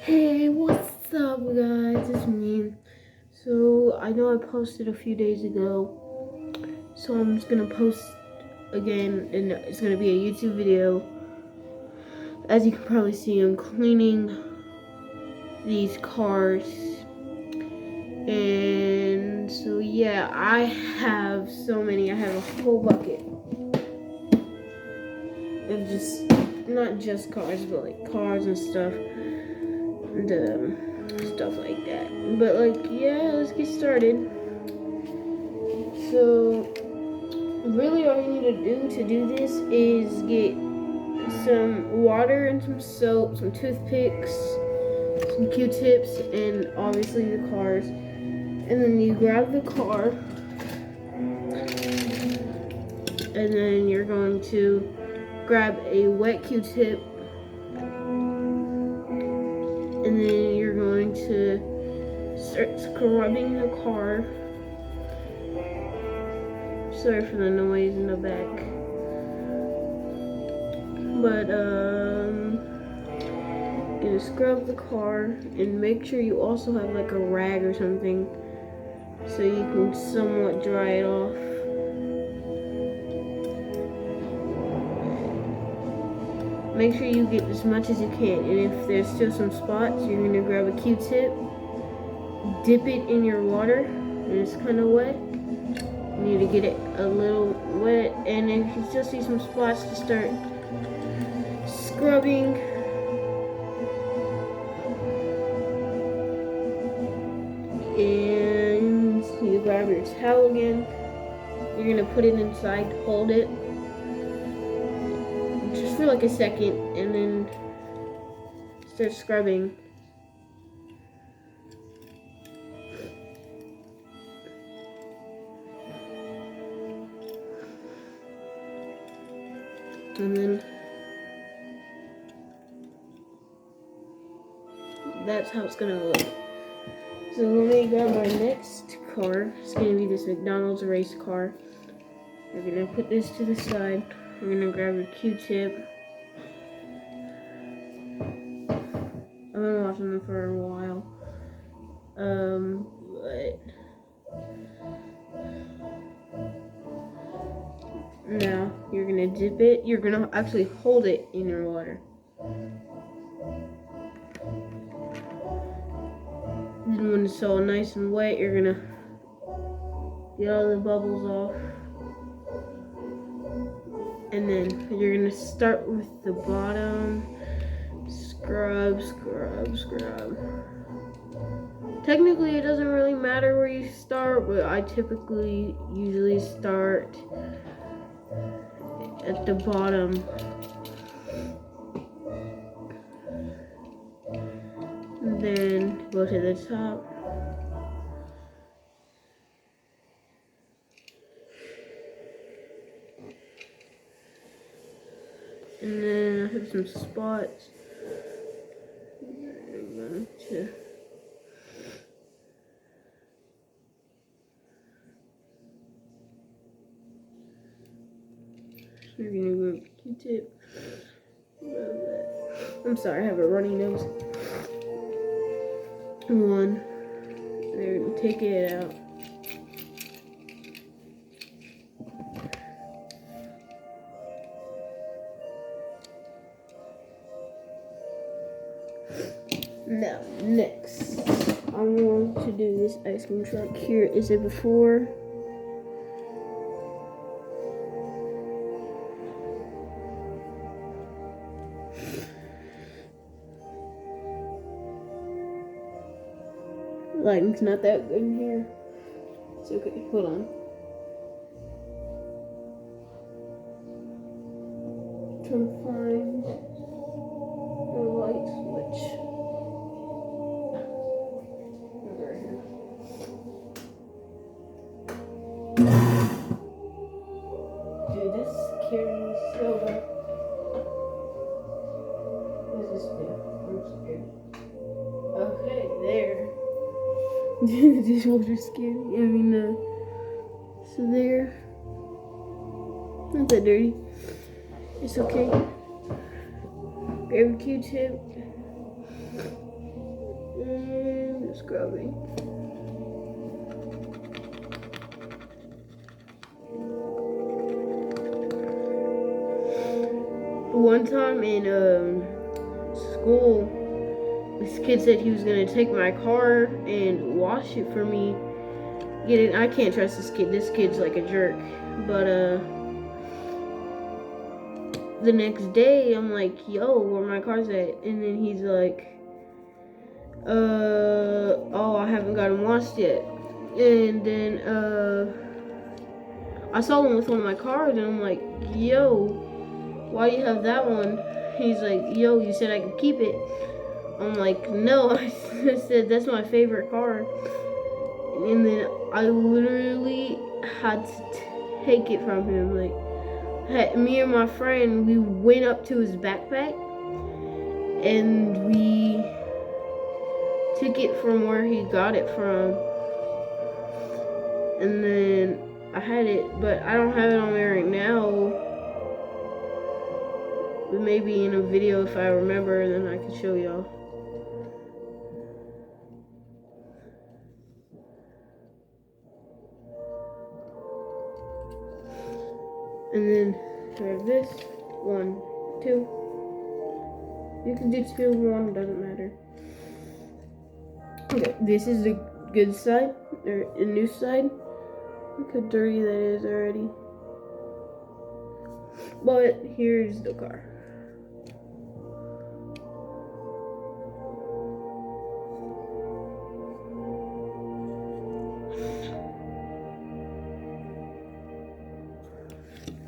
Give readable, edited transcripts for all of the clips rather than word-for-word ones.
Hey, what's up, guys? It's me. So, I know I posted a few days ago, so I'm just gonna post again, and it's gonna be a YouTube video. As you can probably see, I'm cleaning these cars, and so yeah, I have so many. I have a whole bucket of just, not just cars, but like cars and stuff. And stuff like that. But like, yeah, let's get started. So really all you need to do this is get some water and some soap, some toothpicks, some Q-tips, and obviously the cars. And then you grab the car, and then you're going to grab a wet Q-tip, and then you're going to start scrubbing the car. Sorry for the noise in the back. But gonna scrub the car and make sure you also have like a rag or something so you can somewhat dry it off. Make sure you get as much as you can, and if there's still some spots, you're gonna grab a Q-tip, dip it in your water, and it's kind of wet. You need to get it a little wet, and if you still see some spots, to start scrubbing. And you grab your towel again. You're gonna put it inside, hold it just for like a second, and then start scrubbing. And then that's how it's gonna look. So let me grab my next car. It's gonna be this McDonald's race car. We're gonna put this to the side. We're gonna grab a Q-tip. I've been watching them for a while. But now you're gonna dip it. You're gonna actually hold it in your water. Then when it's all nice and wet, you're gonna get all the bubbles off. And then you're gonna start with the bottom. Scrub, scrub, scrub. Technically, it doesn't really matter where you start, but I typically usually start at the bottom. And then go to the top. And then I have some spots. I'm going to you're gonna go Q-tip. I'm sorry, I have a runny nose. One. They're gonna take it out. Now, next, I'm going to do this ice cream truck. Here is a before. Lighting's not that good in here. It's okay, hold on. Trying to find the light switch. Over here. Dude, this scared me so bad. What does this do? I'm scared. Okay, there. The dishwasher scared me. I mean, so there. Not that dirty. It's okay. Grab a Q-tip. scrubbing. One time in school, this kid said he was gonna take my car and wash it for me. I can't trust this kid. This kid's like a jerk. But the next day I'm like, yo, where my car's at? And then he's like, oh, I haven't got him washed yet. And then I saw one with one of my cars, and I'm like, yo, why do you have that one? He's like, yo, you said I could keep it. I'm like, no, I said that's my favorite car. And then I literally had to take it from him. Like, me and my friend, we went up to his backpack and we took it from where he got it from. And then I had it, but I don't have it on me right now. But maybe in a video, if I remember, then I can show y'all. And then I have this, 1, 2. You can do 2, 1, doesn't matter. Okay, this is the good side, or the new side. Look how dirty that is already. But here's the car.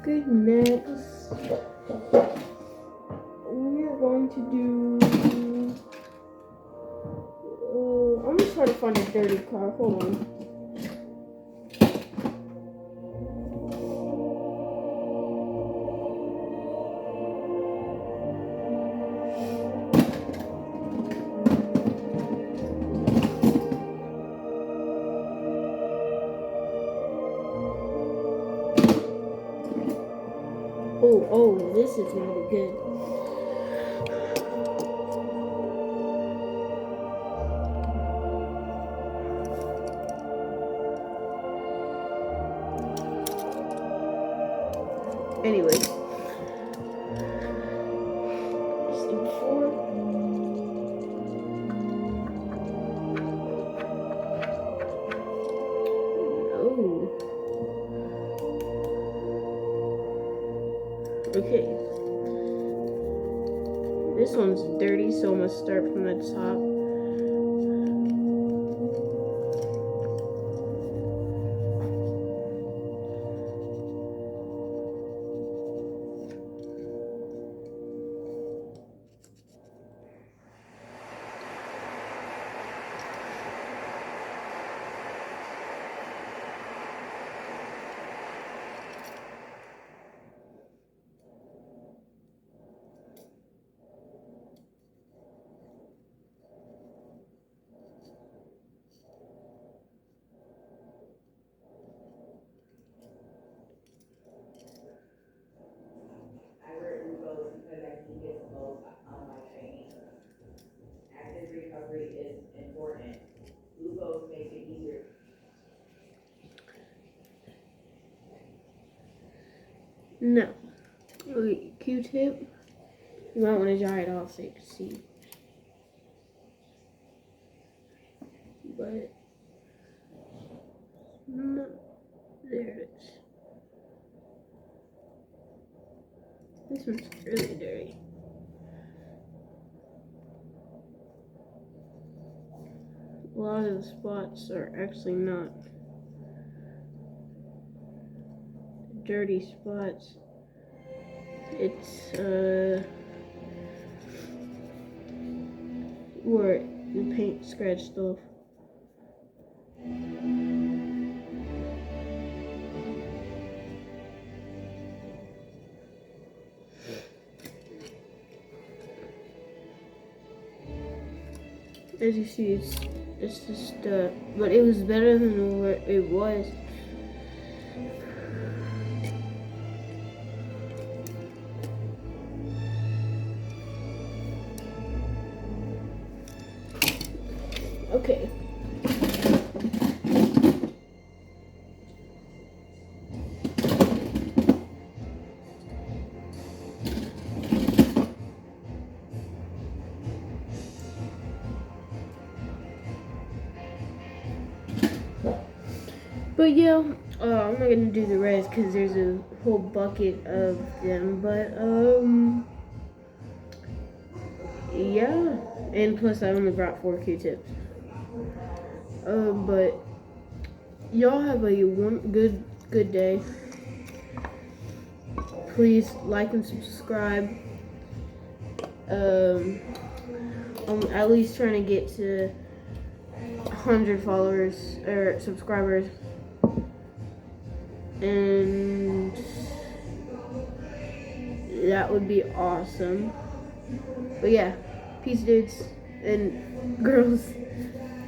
Okay, next we are going to do. I'm gonna try to find a dirty car. Hold on. Oh, this is gonna be good. Anyway, okay. This one's dirty, so I'm gonna start from the top. No. Wait, Q-tip. You might want to dry it off so you can see. But no, there it is. This one's really dirty. A lot of the spots are actually not dirty spots. It's where the paint scratched off. As you see, it's just but it was better than what it was. Okay. But yeah, I'm not gonna do the rest because there's a whole bucket of them. But yeah, and plus I only brought 4 Q-tips. But y'all have a good day. Please like and subscribe. I'm at least trying to get to 100 followers or subscribers, and that would be awesome. But yeah, peace, dudes and girls.